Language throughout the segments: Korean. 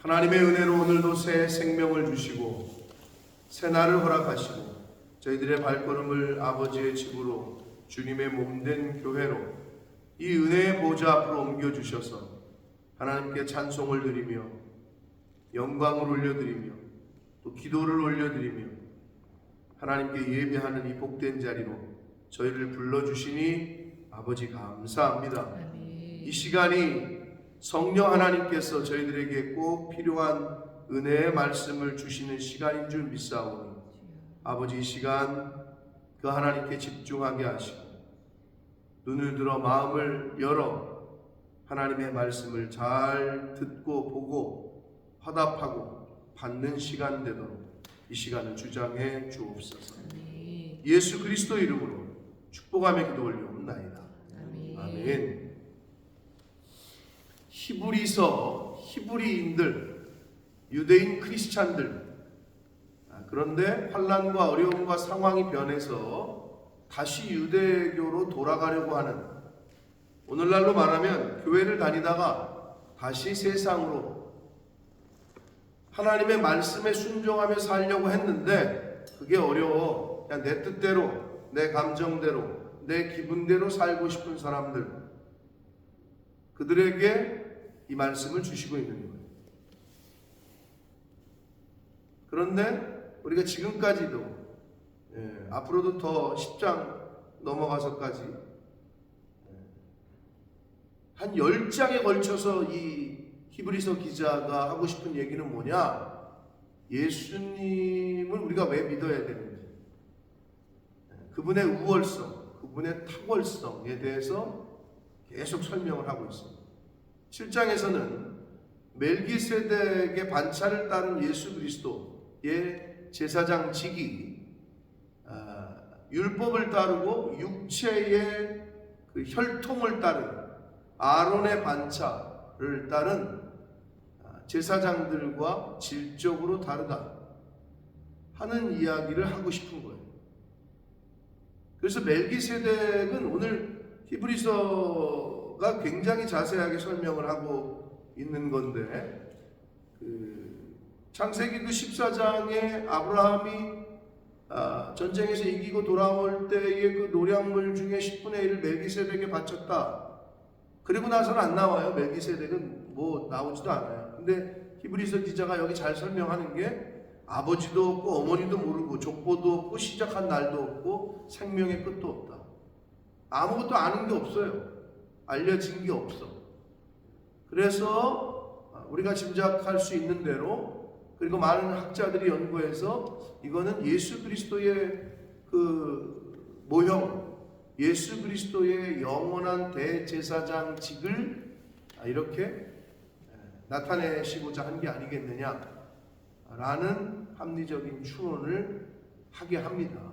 하나님의 은혜로 오늘도 새 생명을 주시고 새 날을 허락하시고 저희들의 발걸음을 아버지의 집으로 주님의 몸된 교회로 이 은혜의 보좌 앞으로 옮겨주셔서 하나님께 찬송을 드리며 영광을 올려드리며 또 기도를 올려드리며 하나님께 예배하는 이 복된 자리로 저희를 불러주시니 아버지 감사합니다. 이 시간이 성령 하나님께서 저희들에게 꼭 필요한 은혜의 말씀을 주시는 시간인 줄 믿사오니 아버지 이 시간 그 하나님께 집중하게 하시고 눈을 들어 마음을 열어 하나님의 말씀을 잘 듣고 보고 화답하고 받는 시간 되도록 이 시간을 주장해 주옵소서. 예수 그리스도 이름으로 축복하며 기도 올려옵나이다. 아멘. 히브리인들, 유대인 크리스찬들, 그런데 환난과 어려움과 상황이 변해서 다시 유대교로 돌아가려고 하는, 오늘날로 말하면 교회를 다니다가 다시 세상으로 하나님의 말씀에 순종하며 살려고 했는데 그게 어려워. 그냥 내 뜻대로, 내 감정대로, 내 기분대로 살고 싶은 사람들, 그들에게 이 말씀을 주시고 있는 거예요. 그런데 우리가 지금까지도 앞으로도 더 10장 넘어가서까지 한 10장에 걸쳐서 이 히브리서 기자가 하고 싶은 얘기는 뭐냐? 예수님을 우리가 왜 믿어야 되는지, 그분의 우월성, 그분의 탁월성에 대해서 계속 설명을 하고 있습니다. 7장에서는 멜기세덱의 반차를 따른 예수 그리스도의 제사장직이 율법을 따르고 육체의 그 혈통을 따른 아론의 반차를 따른 제사장들과 질적으로 다르다 하는 이야기를 하고 싶은 거예요. 그래서 멜기세덱은 오늘 히브리서가 굉장히 자세하게 설명을 하고 있는 건데, 창세기 14장에 아브라함이 전쟁에서 이기고 돌아올 때의 그 노량물 중에 10분의 1을 멜기세덱에 바쳤다. 그리고 나서는 안 나와요. 멜기세덱은 뭐 나오지도 않아요. 근데 히브리서 기자가 여기 잘 설명하는 게 아버지도 없고 어머니도 모르고 족보도 없고 시작한 날도 없고 생명의 끝도 없다. 아무것도 아는 게 없어요. 알려진 게 없어. 그래서 우리가 짐작할 수 있는 대로, 그리고 많은 학자들이 연구해서 이거는 예수 그리스도의 그 모형, 예수 그리스도의 영원한 대제사장직을 이렇게 나타내시고자 한 게 아니겠느냐라는 합리적인 추론을 하게 합니다.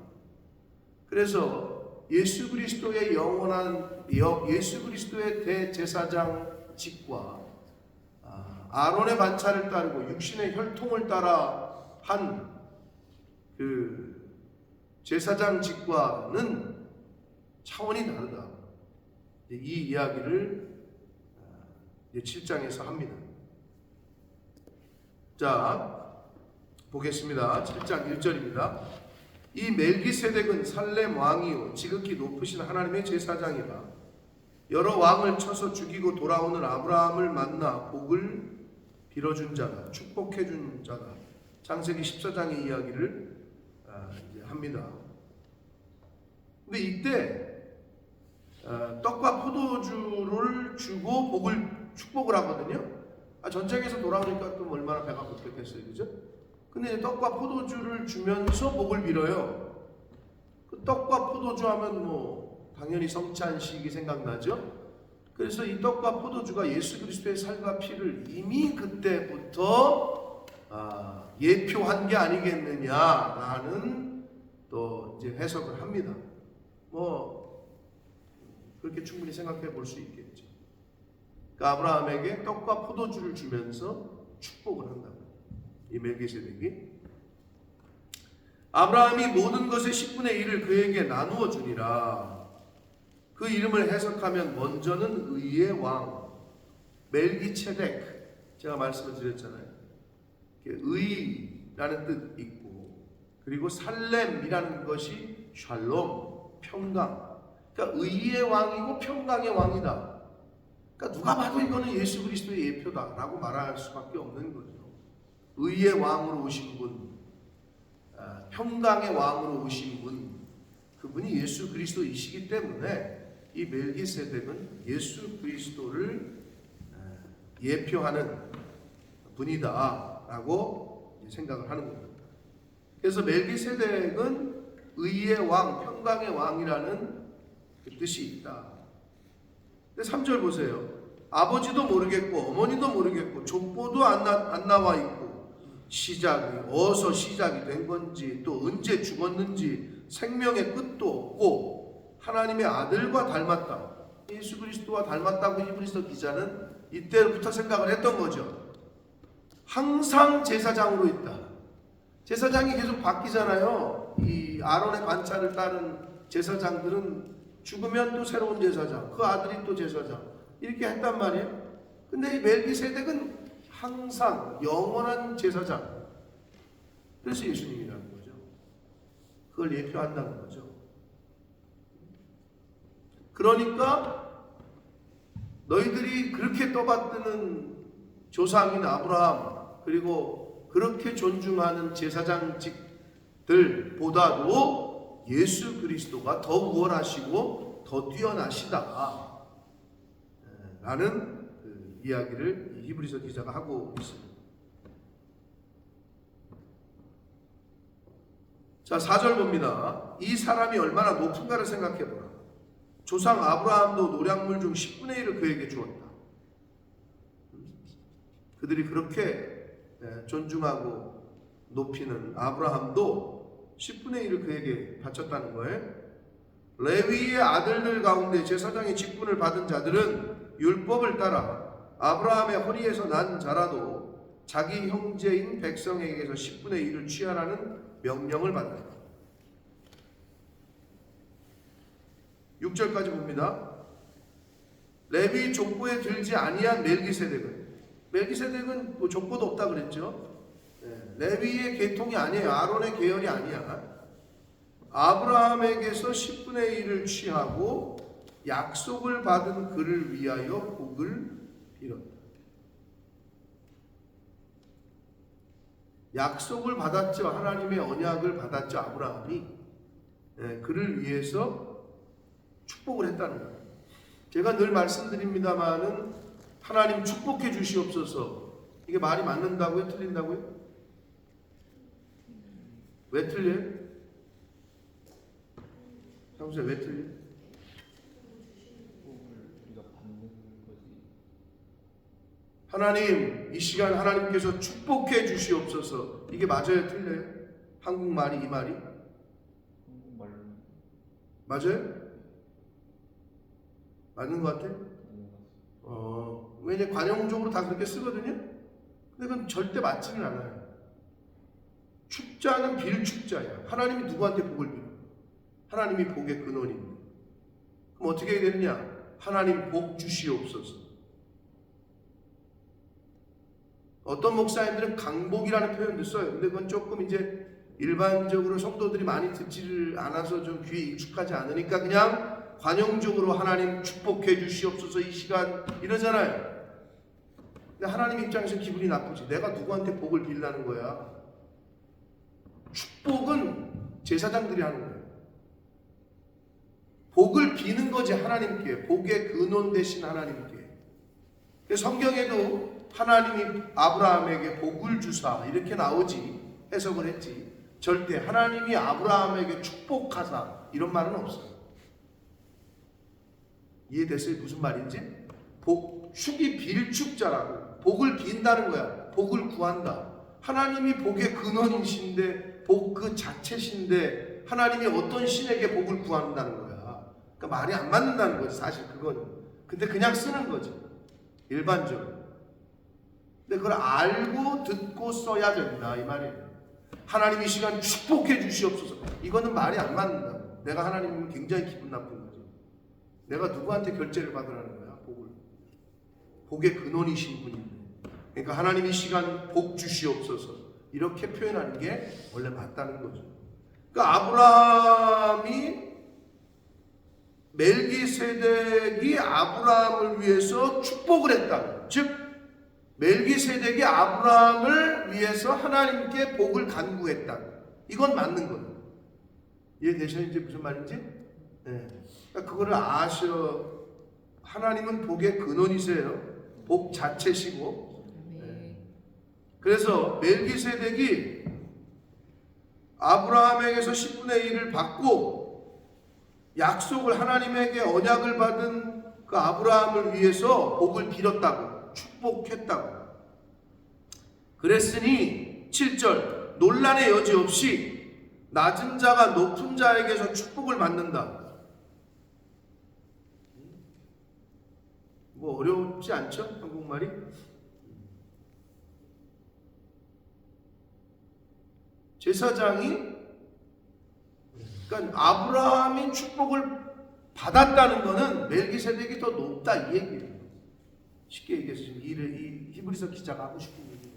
그래서 예수 그리스도의 영원한 예수 그리스도의 대제사장직과 아론의 반차를 따르고 육신의 혈통을 따라 한 그 제사장직과는 차원이 다르다. 이 이야기를 7장에서 합니다. 자, 보겠습니다. 7장 1절입니다. 이 멜기세덱은 살렘 왕이요 지극히 높으신 하나님의 제사장이라. 여러 왕을 쳐서 죽이고 돌아오는 아브라함을 만나 복을 빌어준 자다, 축복해준 자다. 창세기 14장의 이야기를 이제 합니다. 근데 이때 떡과 포도주를 주고 축복을 하거든요. 전쟁에서 돌아오니까 또 얼마나 배가 고팠겠어요, 그죠? 근데 떡과 포도주를 주면서 복을 빌어요. 그 떡과 포도주 하면 뭐 당연히 성찬식이 생각나죠. 그래서 이 떡과 포도주가 예수 그리스도의 살과 피를 이미 그때부터 예표한 게 아니겠느냐라는 또 이제 해석을 합니다. 뭐 그렇게 충분히 생각해 볼 수 있겠죠. 그러니까 아브라함에게 떡과 포도주를 주면서 축복을 한다고. 이 멜기세덱이 아브라함이 모든 것의 10분의 1을 그에게 나누어 주니라. 그 이름을 해석하면 먼저는 의의 왕 멜기체덱, 제가 말씀을 드렸잖아요. 의라는 뜻 있고, 그리고 살렘이라는 것이 샬롬, 평강. 그러니까 의의 왕이고 평강의 왕이다. 그러니까 누가 봐도 이거는 예수 그리스도의 예표다라고 말할 수밖에 없는 거죠. 의의 왕으로 오신 분, 평강의 왕으로 오신 분, 그분이 예수 그리스도이시기 때문에 이 멜기세덱은 예수 그리스도를 예표하는 분이다라고 생각을 하는 겁니다. 그래서 멜기세덱은 의의 왕, 평강의 왕이라는 뜻이 있다. 근데 3절 보세요. 아버지도 모르겠고 어머니도 모르겠고 족보도 안 나와 있고 시작이 어디서 시작이 된 건지 또 언제 죽었는지 생명의 끝도 없고 하나님의 아들과 닮았다. 예수 그리스도와 닮았다고 히브리서 기자는 이때부터 생각을 했던 거죠. 항상 제사장으로 있다. 제사장이 계속 바뀌잖아요. 이 아론의 관찰을 따른 제사장들은 죽으면 또 새로운 제사장, 그 아들이 또 제사장, 이렇게 했단 말이에요. 근데 이 멜기세덱은 항상 영원한 제사장. 그래서 예수님이라는 거죠. 그걸 예표한다는 거죠. 그러니까 너희들이 그렇게 떠받드는 조상인 아브라함, 그리고 그렇게 존중하는 제사장직들보다도 예수 그리스도가 더 우월하시고 더 뛰어나시다 라는 이야기를 히브리서 기자가 하고 있습니다. 자, 4절 봅니다. 이 사람이 얼마나 높은가를 생각해보라. 조상 아브라함도 노량물 중 10분의 1을 그에게 주었다. 그들이 그렇게 존중하고 높이는 아브라함도 10분의 1을 그에게 바쳤다는 거예요. 레위의 아들들 가운데 제사장의 직분을 받은 자들은 율법을 따라 아브라함의 허리에서 난 자라도 자기 형제인 백성에게서 10분의 1을 취하라는 명령을 받는다. 6절까지 봅니다. 레위 족보에 들지 아니한 멜기세덱은 뭐 족보도 없다 그랬죠. 레위의 계통이 아니에요. 아론의 계열이 아니야. 아브라함에게서 10분의 1을 취하고 약속을 받은 그를 위하여 복을 빌었다. 약속을 받았죠. 하나님의 언약을 받았죠. 아브라함이. 그를 위해서 축복을 했다는 거예요. 제가 늘 말씀드립니다마는 하나님 축복해 주시옵소서. 이게 말이 맞는다고요? 틀린다고요? 왜 틀려요? 평소에 왜 틀려? 하나님, 이 시간 하나님께서 축복해 주시옵소서. 이게 맞아요? 틀려요? 한국말이 이 말이? 맞아요? 맞는 것 같아요? 왜냐 관용적으로 다 그렇게 쓰거든요? 근데 그건 절대 맞지는 않아요. 축자는 빌축자야. 하나님이 누구한테 복을 빌어? 하나님이 복의 근원입니다. 그럼 어떻게 해야 되느냐? 하나님 복 주시옵소서. 어떤 목사님들은 강복이라는 표현도 써요. 근데 그건 조금 이제 일반적으로 성도들이 많이 듣지를 않아서 좀 귀에 익숙하지 않으니까 그냥 관용적으로 하나님 축복해 주시옵소서 이 시간 이러잖아요. 근데 하나님 입장에서 기분이 나쁘지. 내가 누구한테 복을 빌라는 거야. 축복은 제사장들이 하는 거예요. 복을 비는 거지 하나님께. 복의 근원 되신 하나님께. 성경에도 하나님이 아브라함에게 복을 주사 이렇게 나오지 해석을 했지. 절대 하나님이 아브라함에게 축복하사 이런 말은 없어요. 이해됐어요? 무슨 말인지? 축이 빌축자라고. 복을 빈다는 거야. 복을 구한다. 하나님이 복의 근원이신데 복 그 자체신데 하나님이 어떤 신에게 복을 구한다는 거야. 그러니까 말이 안 맞는다는 거지 사실 그거는. 근데 그냥 쓰는 거지 일반적으로. 근데 그걸 알고 듣고 써야 된다 이 말이에요. 하나님 이 시간 축복해 주시옵소서. 이거는 말이 안 맞는다. 내가 하나님이면 굉장히 기분 나쁜 거지. 내가 누구한테 결제를 받으라는 거야 복을. 복의 근원이신 분인데 그러니까 하나님 이 시간 복 주시옵소서 이렇게 표현하는 게 원래 맞다는 거죠. 그러니까 아브라함이 멜기세덱이 아브라함을 위해서 축복을 했다. 즉 멜기세덱이 아브라함을 위해서 하나님께 복을 간구했다. 이건 맞는 거예요. 이해되셨는지 무슨 말인지? 네. 그러니까 그거를 아셔. 하나님은 복의 근원이세요. 복 자체시고. 네. 그래서 멜기세덱이 아브라함에게서 10분의 1을 받고 약속을 하나님에게 언약을 받은 그 아브라함을 위해서 복을 빌었다고, 축복했다고. 그랬으니 7절 논란의 여지 없이 낮은 자가 높은 자에게서 축복을 받는다. 뭐 어렵지 않죠? 한국말이? 제사장이 그러니까 아브라함이 축복을 받았다는 것은 멜기세덱이 더 높다 이 얘기예요. 쉽게 얘기해서 지금 이 히브리서 기자가 하고 싶은 얘기예요.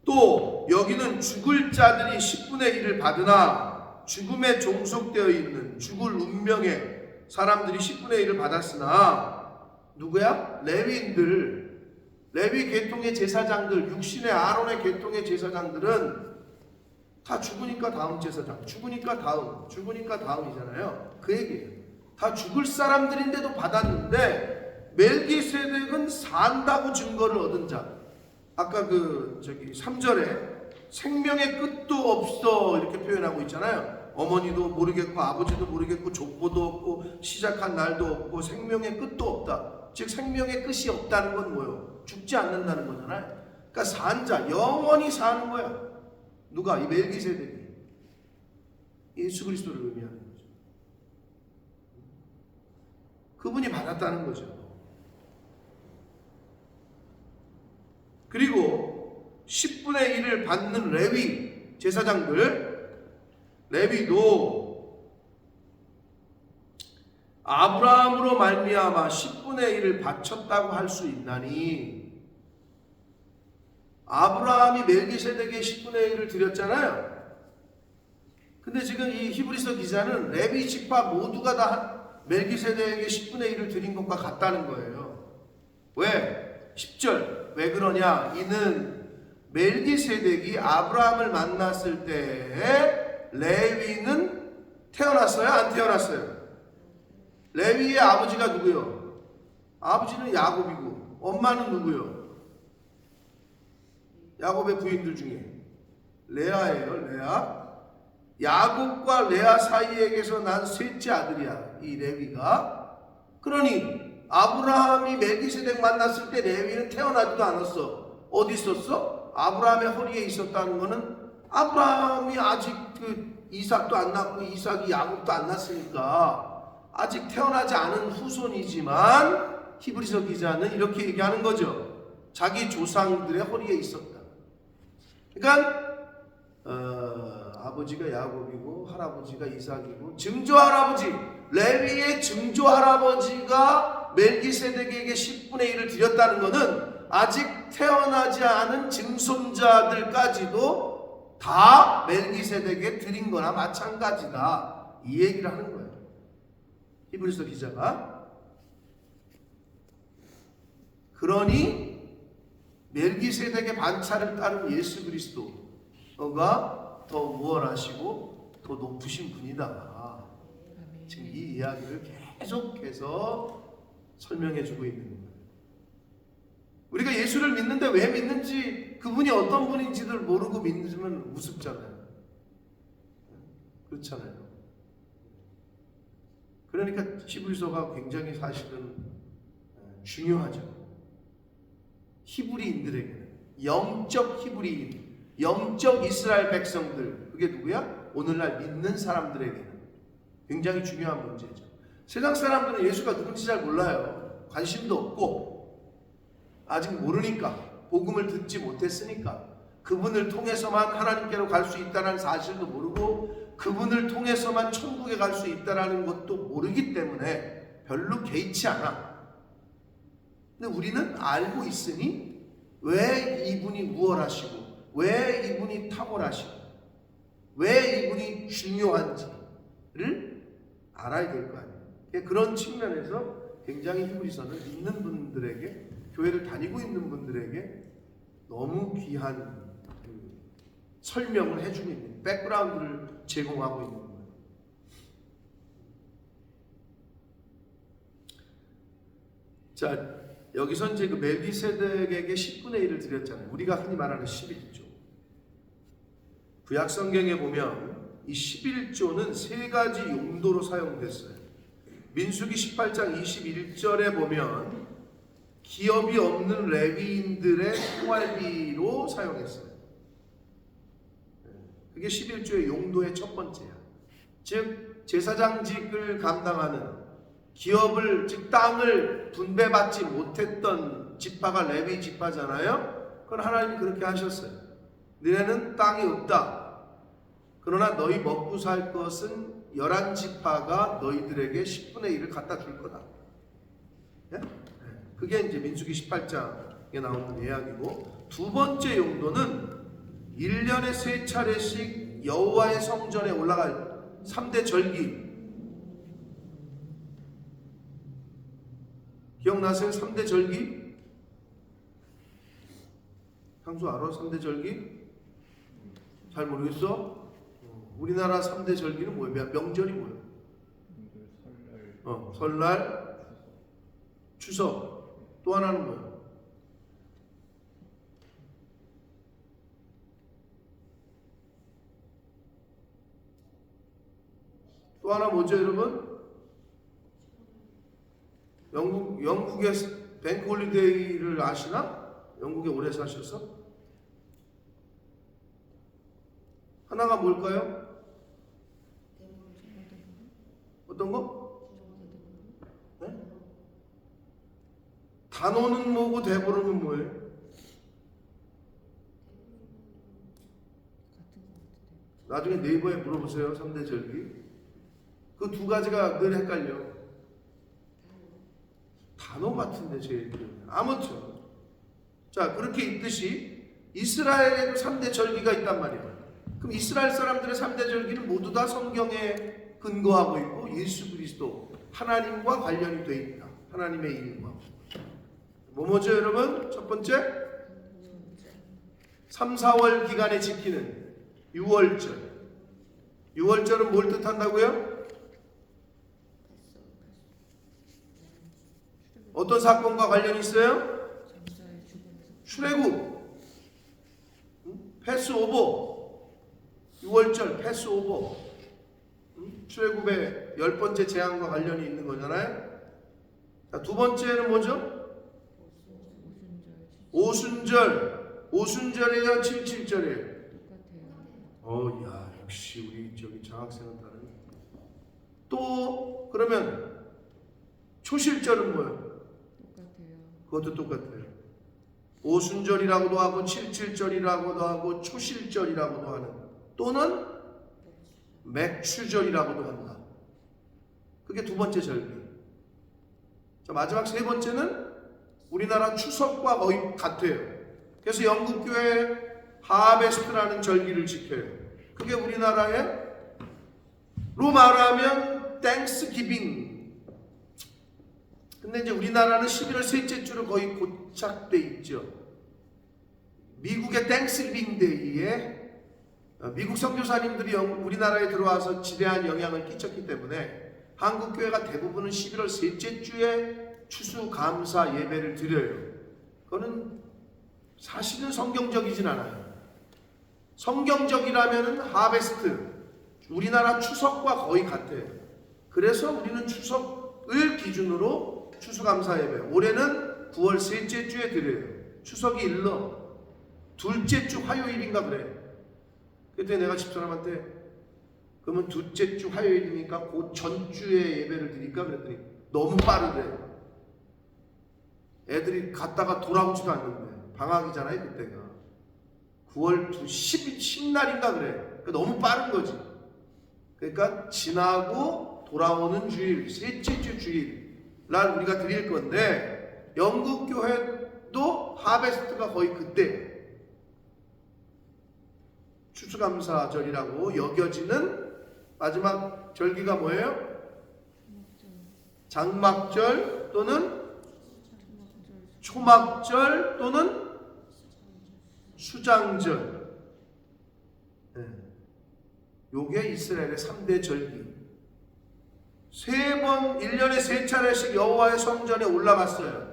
또 여기는 죽을 자들이 10분의 1을 받으나 죽음에 종속되어 있는 죽을 운명의 사람들이 10분의 1을 받았으나 누구야? 레위인들, 레위 계통의 제사장들, 육신의 아론의 계통의 제사장들은 다 죽으니까 다음 제사장, 죽으니까 다음이잖아요. 그 얘기예요. 다 죽을 사람들인데도 받았는데 멜기세덱은 산다고 증거를 얻은 자. 아까 3절에 생명의 끝도 없어 이렇게 표현하고 있잖아요. 어머니도 모르겠고 아버지도 모르겠고 족보도 없고 시작한 날도 없고 생명의 끝도 없다. 즉 생명의 끝이 없다는 건 뭐예요? 죽지 않는다는 거잖아요. 그러니까 산 자, 영원히 사는 거야. 누가? 이 멜기세덱이 예수 그리스도를 의미하는 거죠. 그분이 받았다는 거죠. 그리고 10분의 1을 받는 레위 제사장들, 레위도 아브라함으로 말미암아 10분의 1을 바쳤다고 할 수 있나니, 아브라함이 멜기세덱에 10분의 1을 드렸잖아요. 근데 지금 이 히브리서 기자는 레위 지파 모두가 다 멜기세덱에게 10분의 1을 드린 것과 같다는 거예요. 왜? 10절 왜 그러냐? 이는 멜기세덱이 아브라함을 만났을 때에 레위는 태어났어요? 안 태어났어요? 레위의 아버지가 누구요? 아버지는 야곱이고 엄마는 누구요? 야곱의 부인들 중에 레아예요. 레아. 야곱과 레아 사이에게서 난 셋째 아들이야, 이 레위가. 그러니 아브라함이 멜기세덱 만났을 때 레위는 태어나지도 않았어. 어디 있었어? 아브라함의 허리에 있었다는 것은 아브라함이 아직 이삭도 안 낳고 이삭이 야곱도 안 낳았으니까 아직 태어나지 않은 후손이지만 히브리서 기자는 이렇게 얘기하는 거죠. 자기 조상들의 허리에 있었다. 그러니까 아버지가 야곱이고 할아버지가 이삭이고 증조할아버지, 레위의 증조할아버지가 멜기세덱에게 10분의 1을 드렸다는 것은 아직 태어나지 않은 증손자들까지도 다 멜기세덱에 드린 거나 마찬가지다, 이 얘기를 하는 거예요, 히브리서 기자가. 그러니 멜기세덱의 반차를 따른 예수 그리스도가 더 우월하시고 더 높으신 분이다. 지금 이 이야기를 계속해서 설명해 주고 있는 거예요. 우리가 예수를 믿는데 왜 믿는지, 그분이 어떤 분인지를 모르고 믿으면 우습잖아요. 그렇잖아요. 그러니까 히브리서가 굉장히 사실은 중요하죠. 히브리인들에게는, 영적 히브리인, 영적 이스라엘 백성들, 그게 누구야? 오늘날 믿는 사람들에게는 굉장히 중요한 문제죠. 세상 사람들은 예수가 누군지 잘 몰라요. 관심도 없고 아직 모르니까, 복음을 듣지 못했으니까, 그분을 통해서만 하나님께로 갈 수 있다는 사실도 모르고 그분을 통해서만 천국에 갈 수 있다는 것도 모르기 때문에 별로 개의치 않아. 근데 우리는 알고 있으니 왜 이분이 우월하시고 왜 이분이 탁월하시고 왜 이분이 중요한지를 알아야 될 거 아니에요. 그런 측면에서 굉장히 히브리서는 믿는 분들에게, 교회를 다니고 있는 분들에게 너무 귀한 설명을 해주고 있는, 백그라운드를 제공하고 있는 거예요. 자, 여기서 이제 그 멜기세덱에게 10분의 1을 드렸잖아요. 우리가 흔히 말하는 11조. 구약 성경에 보면 이 11조는 세 가지 용도로 사용됐어요. 민수기 18장 21절에 보면 기업이 없는 레위인들의 생활비로 사용했어요. 그게 11조의 용도의 첫 번째야. 즉 제사장직을 감당하는 기업을, 즉 땅을 분배받지 못했던 지파가 레위 지파잖아요. 그건 하나님이 그렇게 하셨어요. 너네는 땅이 없다. 그러나 너희 먹고 살 것은 11지파가 너희들에게 10분의 1을 갖다 줄 거다. 예? 그게 이제 민수기 18장에 나오는 이야기고, 두 번째 용도는 1년에 3차례씩 여호와의 성전에 올라갈 3대 절기. 기억나세요? 3대 절기? 향수 알아? 3대 절기? 잘 모르겠어? 우리나라 3대 절기는 뭐예요? 명절이 뭐예요? 설날, 추석. 또 하나는 뭐예요? 또 하나 뭐죠, 여러분? 영국의 뱅크 홀리데이를 아시나? 영국에 오래 사셔서? 하나가 뭘까요? 어떤 거? 네? 단오는 뭐고 대보름은 뭐예요? 나중에 네이버에 물어보세요. 3대 절기. 그 두 가지가 늘 헷갈려. 단어 같은데 제일 아무튼 자, 그렇게 있듯이 이스라엘에도 3대 절기가 있단 말이에요. 그럼 이스라엘 사람들의 3대 절기는 모두 다 성경에 근거하고 있고 예수 그리스도 하나님과 관련이 되어 있다. 하나님의 이름과 뭐죠 여러분? 첫 번째 3, 4월 기간에 지키는 유월절. 유월절은 뭘 뜻한다고요? 어떤 사건과 관련이 있어요? 출애굽, 패스오버, 6월절 패스오버, 출애굽의 10번째 재앙과 관련이 있는 거잖아요. 자, 두 번째는 뭐죠? 오순절. 오순절이에요? 77절이에요? 야, 역시 우리 저기 장학생은 다르네. 또 그러면 초실절은 뭐예요? 그것도 똑같아요. 오순절이라고도 하고 77절이라고도 하고 초실절이라고도 하는, 또는 맥추절이라고도 한다. 그게 두 번째 절기. 자, 마지막 세 번째는 우리나라 추석과 거의 같아요. 그래서 영국교회 하베스트라는 절기를 지켜요. 그게 우리나라의 로 말하면 땡스기빙. 근데 이제 우리나라는 11월 셋째 주로 거의 고착돼 있죠. 미국의 땡스기빙 데이에 미국 선교사님들이 우리나라에 들어와서 지대한 영향을 끼쳤기 때문에 한국 교회가 대부분은 11월 셋째 주에 추수감사 예배를 드려요. 그거는 사실은 성경적이진 않아요. 성경적이라면은 하베스트, 우리나라 추석과 거의 같아요. 그래서 우리는 추석을 기준으로 추수감사 예배, 올해는 9월 셋째 주에 드려요. 추석이 일러 둘째 주 화요일인가 그래. 그때 내가 집사람한테 그러면 둘째 주 화요일이니까 그 전주에 예배를 드릴까 그랬더니 너무 빠르대. 애들이 갔다가 돌아오지도 않는데 방학이잖아요 그때가. 9월 10날인가 그래. 그러니까 너무 빠른 거지. 그러니까 지나고 돌아오는 주일, 셋째 주 주일 날 우리가 드릴 건데, 영국 교회도 하베스트가 거의 그때 추수감사절이라고 여겨지는 마지막 절기가 뭐예요? 장막절 또는 초막절 또는 수장절. 요게 이스라엘의 3대 절기. 1년에 3차례씩 여호와의 성전에 올라갔어요.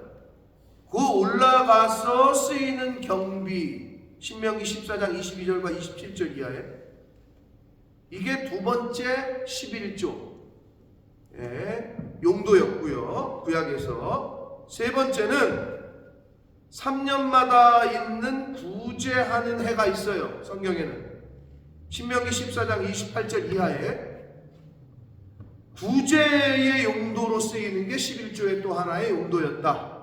그 올라가서 쓰이는 경비, 신명기 14장 22절과 27절 이하에, 이게 두 번째 11조 용도였고요, 구약에서. 세 번째는 3년마다 있는 구제하는 해가 있어요, 성경에는. 신명기 14장 28절 이하에 구제의 용도로 쓰이는 게 11조의 또 하나의 용도였다.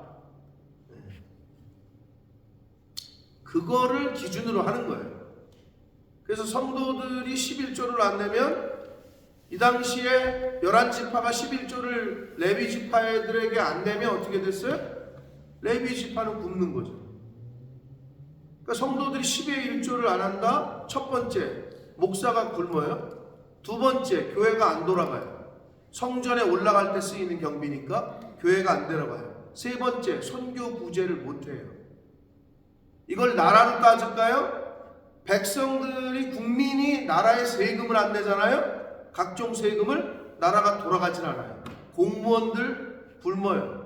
그거를 기준으로 하는 거예요. 그래서 성도들이 11조를 안 내면 이 당시에 11지파가 11조를 레위 지파들에게 안 내면 어떻게 됐어요? 레위 지파는 굶는 거죠. 그러니까 성도들이 10의 1조를 안 한다. 첫 번째, 목사가 굶어요. 두 번째, 교회가 안 돌아가요. 성전에 올라갈 때 쓰이는 경비니까 교회가 안 들어가요. 세 번째, 선교 구제를 못해요. 이걸 나라로 따질까요? 백성들이, 국민이 나라의 세금을 안 내잖아요. 각종 세금을. 나라가 돌아가질 않아요. 공무원들 굶어요.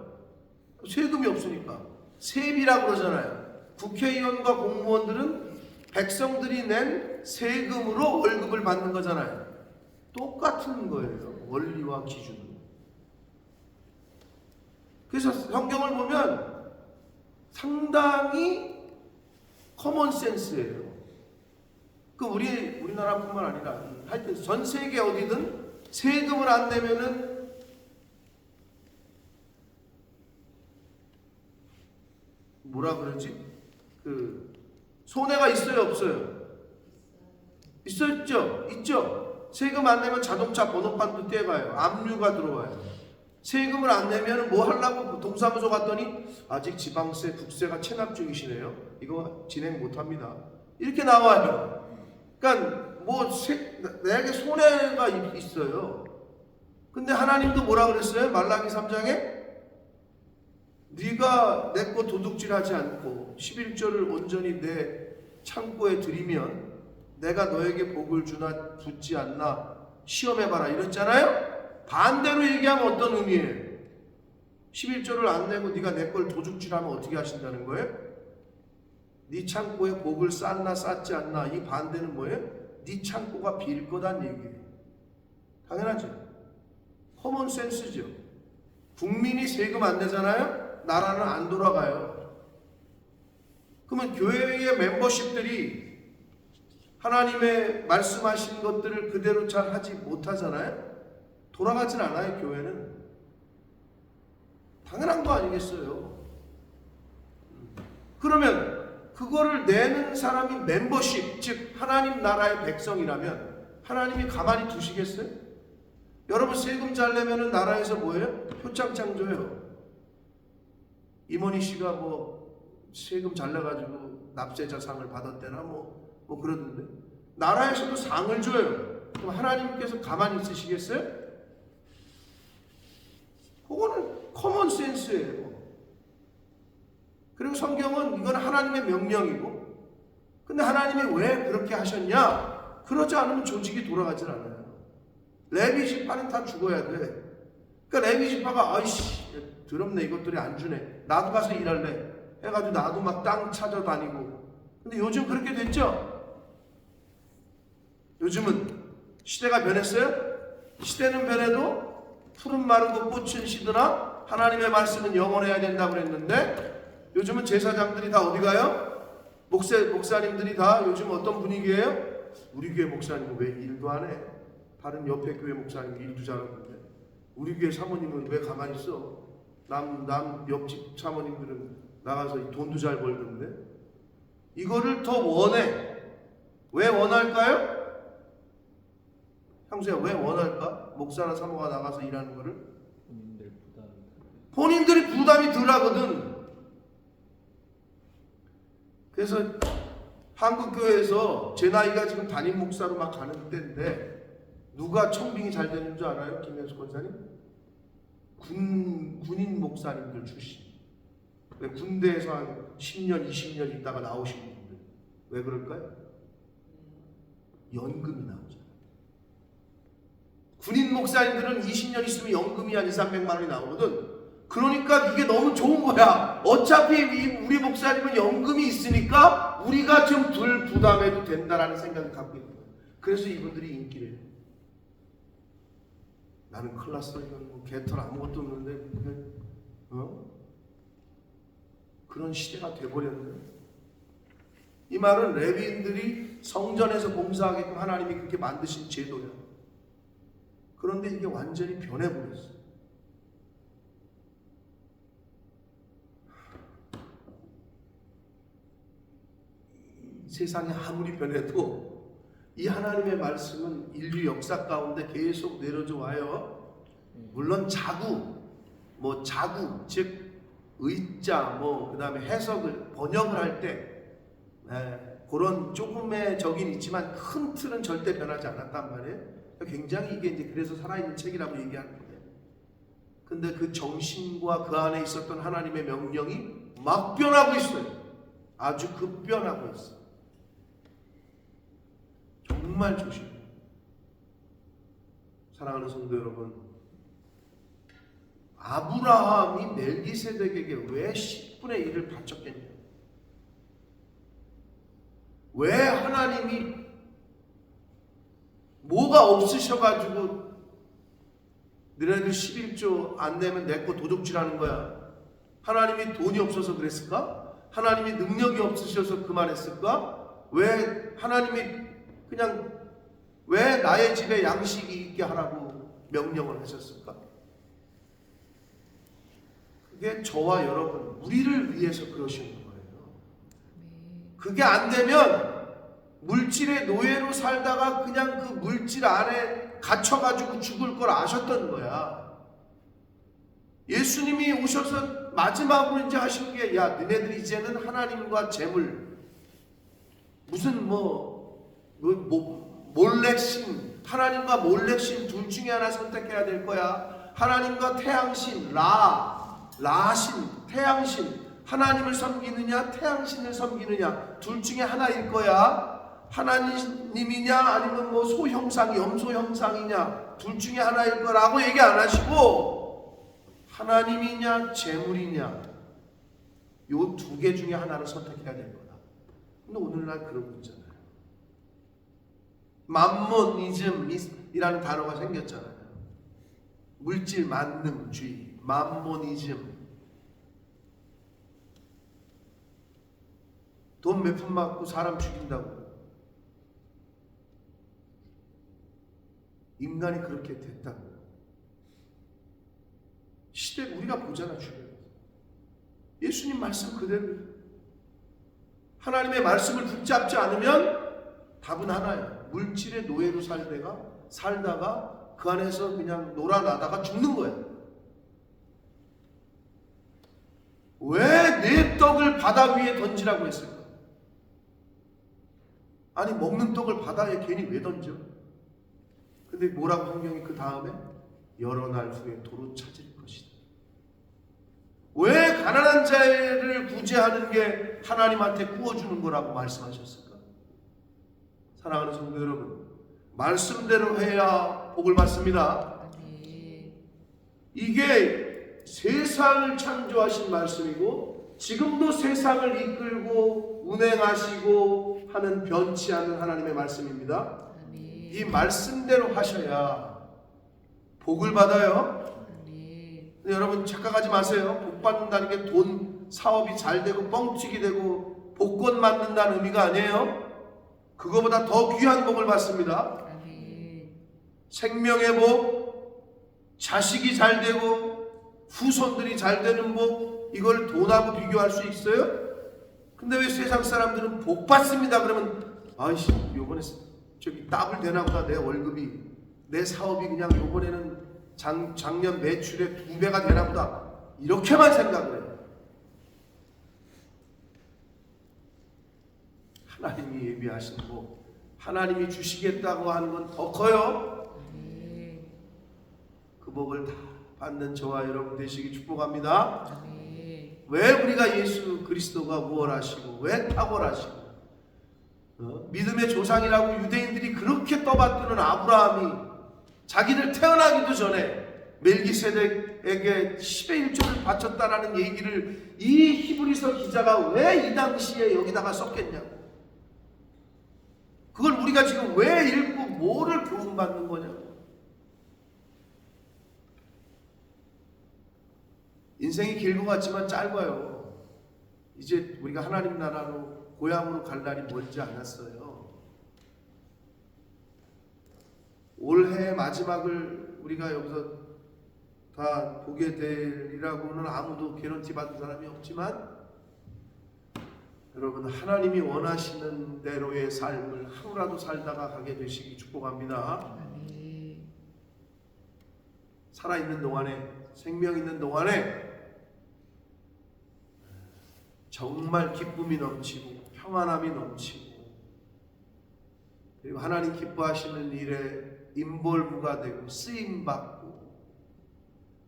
세금이 없으니까. 세비라고 그러잖아요. 국회의원과 공무원들은 백성들이 낸 세금으로 월급을 받는 거잖아요. 똑같은 거예요, 원리와 기준은. 그래서 성경을 보면 상당히 커먼 센스예요. 그 우리나라뿐만 아니라 하여튼 전 세계 어디든 세금을 안 내면은 뭐라 그러지? 그 손해가 있어요, 없어요? 있죠. 세금 안 내면 자동차 번호판도 떼가요. 압류가 들어와요. 세금을 안 내면 뭐 하려고 동사무소 갔더니 아직 지방세, 국세가 체납 중이시네요. 이거 진행 못 합니다. 이렇게 나와요. 그러니까 내게 손해가 있어요. 근데 하나님도 뭐라 그랬어요? 말라기 3장에 네가 내 거 도둑질하지 않고 11조를 온전히 내 창고에 들이면 내가 너에게 복을 주나 붙지 않나 시험해봐라 이랬잖아요. 반대로 얘기하면 어떤 의미예요? 11조를 안 내고 네가 내 걸 도둑질하면 어떻게 하신다는 거예요? 네 창고에 복을 쌓나 쌓지 않나. 이 반대는 뭐예요? 네 창고가 빌 거란 얘기예요. 당연하죠. 커먼 센스죠. 국민이 세금 안 내잖아요. 나라는 안 돌아가요. 그러면 교회의 멤버십들이 하나님의 말씀하신 것들을 그대로 잘 하지 못하잖아요. 돌아가진 않아요. 교회는. 당연한 거 아니겠어요. 그러면 그거를 내는 사람이 멤버십, 즉 하나님 나라의 백성이라면 하나님이 가만히 두시겠어요? 여러분 세금 잘 내면은 나라에서 뭐예요? 표창장 줘요. 이모니 씨가 뭐 세금 잘 내가지고 납세자상을 받았대나 뭐 그러던데. 나라에서도 상을 줘요. 그럼 하나님께서 가만히 있으시겠어요? 그거는 커먼 센스예요. 그리고 성경은 이건 하나님의 명령이고, 근데 하나님이 왜 그렇게 하셨냐? 그러지 않으면 조직이 돌아가질 않아요. 레위 지파는 다 죽어야 돼. 그러니까 레위 지파가 아이씨 더럽네, 이것들이 안 주네, 나도 가서 일할래 해가지고 나도 막 땅 찾아다니고. 근데 요즘 그렇게 됐죠? 요즘은 시대가 변했어요? 시대는 변해도 푸른 마르고 꽃은 시드나 하나님의 말씀은 영원해야 된다고 그랬는데, 요즘은 제사장들이 다 어디 가요? 목사님들이 다 요즘 어떤 분위기예요? 우리 교회 목사님은 왜 일도 안 해? 다른 옆에 교회 목사님 일도 잘하는데 우리 교회 사모님은 왜 가만히 있어? 남 옆집 사모님들은 나가서 돈도 잘 벌던데. 이거를 더 원해. 왜 원할까요? 형수야, 왜 원할까? 목사나 사모가 나가서 일하는 거를? 본인들 부담. 본인들이 부담이 덜하거든. 그래서 한국교회에서 제 나이가 지금 담임 목사로 막 가는 때인데 누가 청빙이 잘 되는 줄 알아요? 김현수 권사님? 군인 목사님들 출신. 왜 군대에서 한 10년, 20년 있다가 나오신 분들. 왜 그럴까요? 연금이 나오잖아요. 군인 목사님들은 20년 있으면 연금이 한 2, 300만 원이 나오거든. 그러니까 이게 너무 좋은 거야. 어차피 우리 목사님은 연금이 있으니까 우리가 좀 덜 부담해도 된다라는 생각을 갖고 있는 거야. 그래서 이분들이 인기를 해요. 나는 큰일 났어. 이건 뭐 개털 아무것도 없는데 그런 시대가 돼버렸네. 이 말은 레위인들이 성전에서 봉사하게끔 하나님이 그렇게 만드신 제도야. 그런데 이게 완전히 변해버렸어. 세상이 아무리 변해도 이 하나님의 말씀은 인류 역사 가운데 계속 내려져 와요. 물론 자구, 즉 의자, 그 다음에 해석을 번역을 할 때 그런 조금의 적인 있지만 큰 틀은 절대 변하지 않았단 말이에요. 굉장히 이게 이제 그래서 살아있는 책이라고 얘기하는 거예요. 근데 그 정신과 그 안에 있었던 하나님의 명령이 막 변하고 있어요. 아주 급변하고 있어요. 정말 조심해요. 사랑하는 성도 여러분, 아브라함이 멜기세덱에게 왜 10분의 1을 바쳤겠냐? 왜 하나님이 뭐가 없으셔가지고 너네들 11조 안 내면 내 거 도둑질하는 거야? 하나님이 돈이 없어서 그랬을까? 하나님이 능력이 없으셔서 그만했을까? 왜 하나님이 왜 나의 집에 양식이 있게 하라고 명령을 하셨을까? 그게 저와 여러분, 우리를 위해서 그러시는 거예요. 그게 안 되면 물질의 노예로 살다가 그냥 그 물질 안에 갇혀가지고 죽을 걸 아셨던 거야. 예수님이 오셔서 마지막으로 이제 하신 게, 야, 너네들 이제는 하나님과 재물, 무슨 몰렉신, 하나님과 몰렉신 둘 중에 하나 선택해야 될 거야. 하나님과 태양신, 라신, 태양신, 하나님을 섬기느냐 태양신을 섬기느냐 둘 중에 하나일 거야. 하나님이냐 아니면 소형상, 염소형상이냐 둘 중에 하나일 거라고 얘기 안 하시고 하나님이냐 재물이냐 요 두 개 중에 하나를 선택해야 될 거다. 근데 오늘날 그러고 있잖아요. 맘모니즘이라는 단어가 생겼잖아요. 물질 만능주의, 맘모니즘. 돈 몇 푼 받고 사람 죽인다고. 인간이 그렇게 됐다고. 시대 우리가 보잖아 주변에. 예수님 말씀 그대로. 하나님의 말씀을 붙잡지 않으면 답은 하나예요. 물질의 노예로 살다가 그 안에서 그냥 놀아나다가 죽는 거야. 왜 내 떡을 바다 위에 던지라고 했을까? 아니 먹는 떡을 바다에 괜히 왜 던져? 근데 뭐라고 성경이 그 다음에 여러 날 후에 도로 찾을 것이다. 왜 가난한 자를 구제하는 게 하나님한테 구워주는 거라고 말씀하셨을까? 사랑하는 성도 여러분, 말씀대로 해야 복을 받습니다. 이게 세상을 창조하신 말씀이고 지금도 세상을 이끌고 운행하시고 하는 변치 않는 하나님의 말씀입니다. 이 말씀대로 하셔야 복을 받아요. 여러분 착각하지 마세요. 복 받는다는 게 돈 사업이 잘 되고 뻥튀기 되고 복권 맞는다는 의미가 아니에요. 그거보다 더 귀한 복을 받습니다. 생명의 복, 자식이 잘 되고 후손들이 잘 되는 복, 이걸 돈하고 비교할 수 있어요? 근데 왜 세상 사람들은 복 받습니다 그러면 아이씨 요번에 따블 되나 보다. 내 월급이, 내 사업이 그냥 요번에는 작년 매출의 2배가 되나 보다. 이렇게만 생각을 해요. 하나님이 예비하신 복, 하나님이 주시겠다고 하는 건 더 커요. 그 복을 다 받는 저와 여러분 되시기 축복합니다. 왜 우리가 예수 그리스도가 우월하시고 왜 탁월하시고 믿음의 조상이라고 유대인들이 그렇게 떠받드는 아브라함이 자기들 태어나기도 전에 멜기세덱에게 10의 1조를 바쳤다라는 얘기를 이 히브리서 기자가 왜 이 당시에 여기다가 썼겠냐고. 그걸 우리가 지금 왜 읽고 뭐를 교훈받는 거냐고. 인생이 길 것 같지만 짧아요. 이제 우리가 하나님 나라로 고향으로 갈 날이 멀지 않았어요. 올해 마지막을 우리가 여기서 다 보게 되리라고는 아무도 개런티 받은 사람이 없지만, 여러분 하나님이 원하시는 대로의 삶을 하루라도 살다가 가게 되시기 축복합니다. 살아있는 동안에, 생명 있는 동안에 정말 기쁨이 넘치고 평안함이 넘치고, 그리고 하나님 기뻐하시는 일에 인볼브가 되고 쓰임받고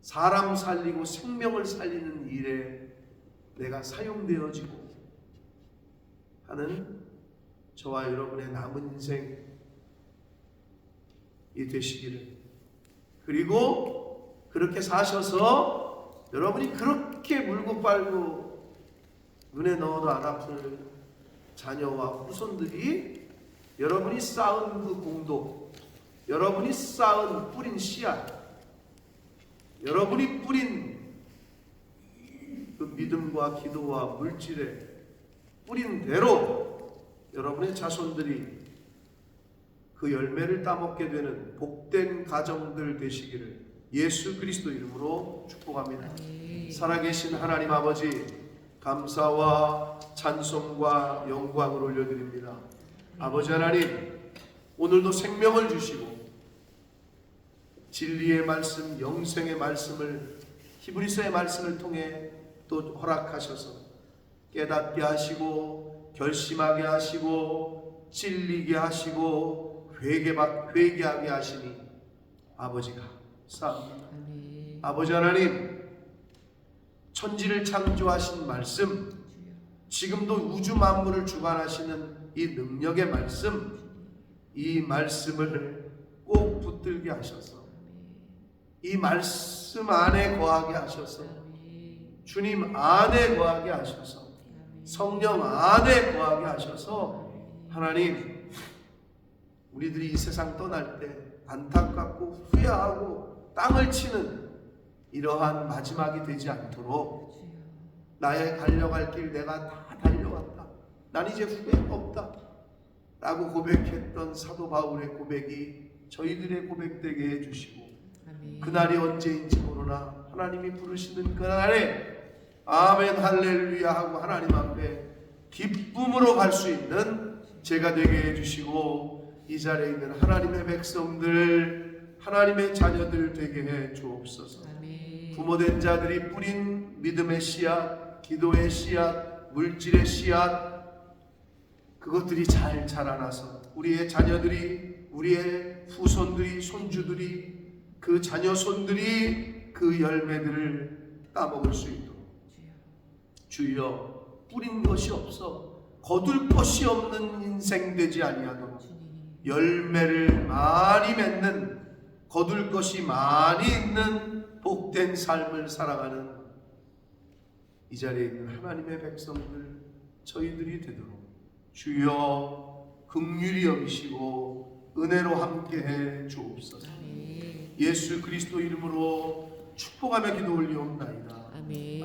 사람 살리고 생명을 살리는 일에 내가 사용되어지고 하는 저와 여러분의 남은 인생이 되시기를, 그리고 그렇게 사셔서 여러분이 그렇게 물고 빨고 눈에 넣어도 안 아플 자녀와 후손들이 여러분이 쌓은 그 공도, 여러분이 쌓은 뿌린 씨앗, 여러분이 뿌린 그 믿음과 기도와 물질에 뿌린 대로 여러분의 자손들이 그 열매를 따먹게 되는 복된 가정들 되시기를 예수 그리스도 이름으로 축복합니다. 살아계신 하나님 아버지, 감사와 찬송과 영광을 올려드립니다. 아버지 하나님, 오늘도 생명을 주시고 진리의 말씀, 영생의 말씀을 히브리서의 말씀을 통해 또 허락하셔서 깨닫게 하시고 결심하게 하시고 찔리게 하시고 회개하게 하시니 아버지가 감사합니다. 아버지 하나님, 천지를 창조하신 말씀, 지금도 우주 만물을 주관하시는 이 능력의 말씀, 이 말씀을 꼭 붙들게 하셔서 이 말씀 안에 거하게 하셔서 주님 안에 거하게 하셔서 성령 안에 거하게 하셔서 하나님, 우리들이 이 세상 떠날 때 안타깝고 후회하고 땅을 치는 이러한 마지막이 되지 않도록 나의 달려갈 길 내가 다 달려왔다, 난 이제 후회가 없다 라고 고백했던 사도 바울의 고백이 저희들의 고백되게 해주시고, 그날이 언제인지 모르나 하나님이 부르시는 그날에 아멘 할렐루야 하고 하나님 앞에 기쁨으로 갈 수 있는 제가 되게 해주시고, 이 자리에 있는 하나님의 백성들, 하나님의 자녀들 되게 해 주옵소서. 부모된 자들이 뿌린 믿음의 씨앗, 기도의 씨앗, 물질의 씨앗, 그것들이 잘 자라나서 우리의 자녀들이, 우리의 후손들이, 손주들이, 그 자녀손들이 그 열매들을 따먹을 수 있도록 주여, 뿌린 것이 없어 거둘 것이 없는 인생 되지 아니하도록 열매를 많이 맺는, 거둘 것이 많이 있는 복된 삶을 살아가는 이 자리에 있는 하나님의 백성들 저희들이 되도록 주여 긍휼히 여기시고 은혜로 함께해 주옵소서. 예수 그리스도 이름으로 축복하며 기도 올리옵나이다. 아멘.